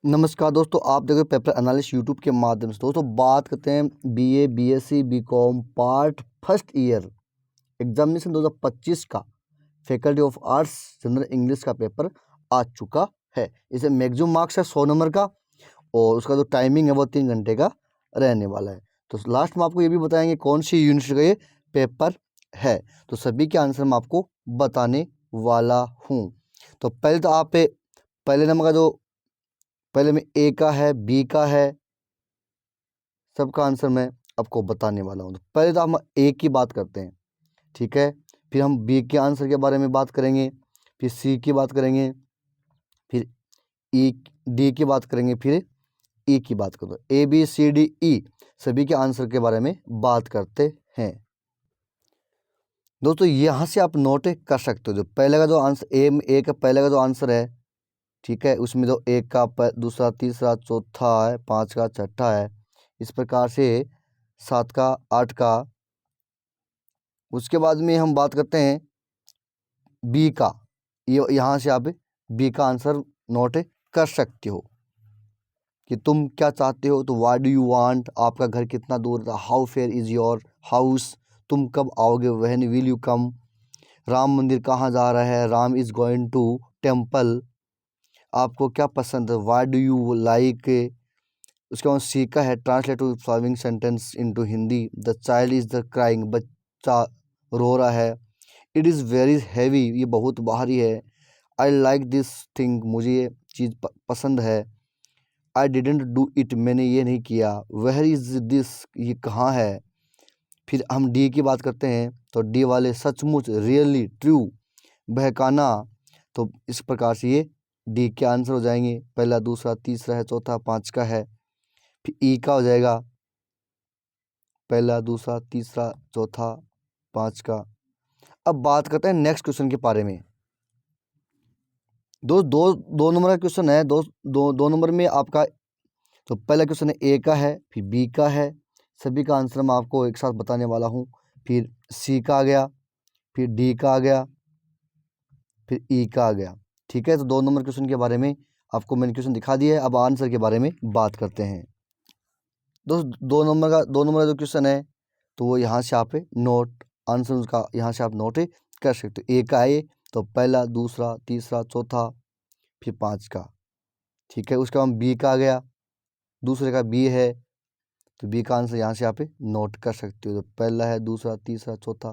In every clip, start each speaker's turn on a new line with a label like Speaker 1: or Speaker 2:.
Speaker 1: नमस्कार दोस्तों, आप देख रहे हो पेपर एनालिस्ट यूट्यूब के माध्यम से। दोस्तों बात करते हैं BA, BSc, BCom part first year examination 2025 का faculty of arts general English का पेपर आ चुका है। इसे मैक्सिमम मार्क्स है 100 नंबर का और उसका जो टाइमिंग है वो 3 घंटे का रहने वाला है। तो लास्ट में आपको ये भी बताएंगे कौन सी यूनिवर्सिटी का ये पेपर है, तो सभी के आंसर मैं आपको बताने वाला हूँ। तो पहले तो आप पहले नंबर का जो पहले में ए का है, बी का है, सबका आंसर मैं आपको बताने वाला हूँ। तो पहले तो हम ए की बात करते हैं, ठीक है। फिर हम बी के आंसर के बारे में बात करेंगे, फिर सी की बात करेंगे, फिर ई डी की बात करेंगे, फिर ई की बात करेंगे। A B C D E सभी के आंसर के बारे में बात करते हैं। दोस्तों यहाँ से आप नोट कर सकते हो, जो पहले का जो आंसर ए का पहले का जो आंसर है, ठीक है, उसमें जो एक का दूसरा, तीसरा, चौथा है, 5 का, छठा है, इस प्रकार से 7 का, 8 का। उसके बाद में हम बात करते हैं बी का। ये यहाँ से आप बी का आंसर नोट कर सकते हो कि तुम क्या चाहते हो। तो व्हाट डू यू वांट, आपका घर कितना दूर था, how fair is your house, तुम कब आओगे, when will you come, Ram मंदिर कहाँ जा रहा है, Ram is going to temple, आपको क्या पसंद है, व्हाट डू यू लाइक। उसके बाद सी का है translate to following sentence into Hindi, the child is the crying, बच्चा रो रहा है। इट इज़ वेरी हैवी, ये बहुत भारी है। आई लाइक दिस थिंग, मुझे ये चीज़ पसंद है। आई डिडेंट डू इट, मैंने ये नहीं किया। वेयर इज़ दिस, ये कहाँ है। फिर हम डी की बात करते हैं, तो डी वाले सचमुच, रियली, ट्रू, बहकाना। तो इस प्रकार से ये डी के आंसर हो जाएंगे। पहला, दूसरा, तीसरा है, चौथा, 5 का है। फिर ई का हो जाएगा पहला, दूसरा, तीसरा, चौथा, 5 का। अब बात करते हैं नेक्स्ट क्वेश्चन के बारे में। दो नंबर का क्वेश्चन है। दो नंबर में आपका, तो पहला क्वेश्चन है ए का है, फिर बी का है, सभी का आंसर मैं आपको एक साथ बताने वाला हूँ। फिर सी का आ गया, फिर डी का आ गया, फिर ई का आ गया, ठीक है। तो 2 नंबर क्वेश्चन के बारे में आपको मैंने क्वेश्चन दिखा दिया है। अब आंसर के बारे में बात करते हैं। दोस्त 2 नंबर का जो क्वेश्चन है, तो वो यहाँ से आप नोट आंसर उसका यहाँ से आप नोट कर सकते हो। ए का है तो पहला, दूसरा, तीसरा, चौथा, फिर 5 का, ठीक है। उसके बाद बी का आ गया, दूसरे का बी है, तो बी का आंसर यहाँ से आप नोट कर सकते हो। तो पहला है, दूसरा, तीसरा, चौथा,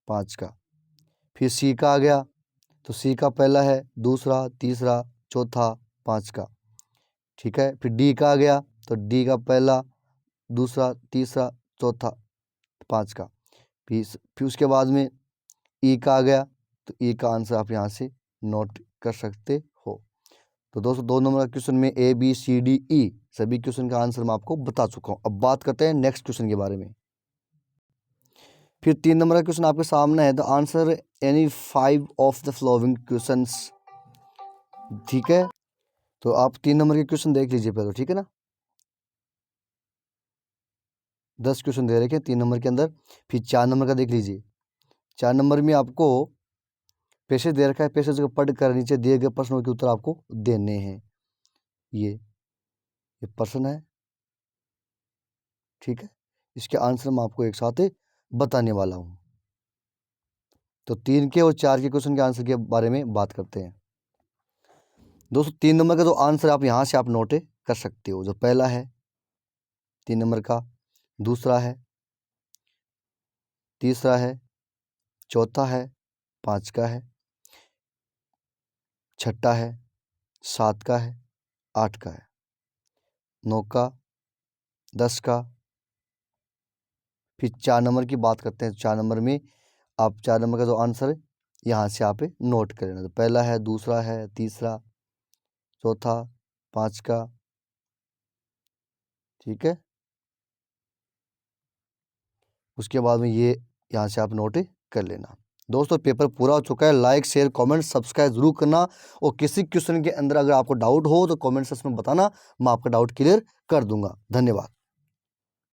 Speaker 1: 5 का। फिर सी का आ गया, तो सी का पहला है, दूसरा, तीसरा, चौथा, 5 का, ठीक है। फिर डी का आ गया, तो डी का पहला, दूसरा, तीसरा, चौथा, 5 का। फिर उसके बाद में ई का आ गया, तो ई का आंसर आप यहाँ से नोट कर सकते हो। तो दोस्तों 2 नंबर का क्वेश्चन में A B C D E सभी क्वेश्चन का आंसर मैं आपको बता चुका हूँ। अब बात करते हैं नेक्स्ट क्वेश्चन के बारे में। फिर 3 नंबर का क्वेश्चन आपके सामने है, the answer any 5 of the following questions, ठीक है। तो आप 3 नंबर के क्वेश्चन देख लीजिए पहले, ठीक है ना। 10 क्वेश्चन दे रखे हैं 3 नंबर के अंदर। फिर 4 नंबर का देख लीजिए। 4 नंबर में आपको पैसेज दे रखा है, पैसेज को पढ़ कर नीचे दिए गए प्रश्नों के उत्तर आपको देने हैं। ये प्रश्न है, ठीक है। इसके आंसर मैं आपको एक साथ बताने वाला हूँ। तो 3 के और 4 के क्वेश्चन के आंसर के बारे में बात करते हैं। दोस्तों 3 नंबर का जो आंसर आप यहाँ से आप नोट कर सकते हो। जो पहला है 3 नंबर का, दूसरा है, तीसरा है, चौथा है, 5 का है, छठा है, 7 का है, 8 का है, 9 का, 10 का। फिर 4 नंबर की बात करते हैं। 4 नंबर में आप 4 नंबर का जो आंसर है यहाँ से आप नोट कर लेना। तो पहला है, दूसरा है, तीसरा, चौथा, 5 का, ठीक है। उसके बाद में ये यहाँ से आप नोट कर लेना। दोस्तों पेपर पूरा हो चुका है। लाइक, शेयर, कमेंट, सब्सक्राइब जरूर करना। और किसी क्वेश्चन के अंदर अगर आपको डाउट हो तो कमेंट सेक्शन में बताना, मैं आपका डाउट क्लियर कर दूंगा। धन्यवाद।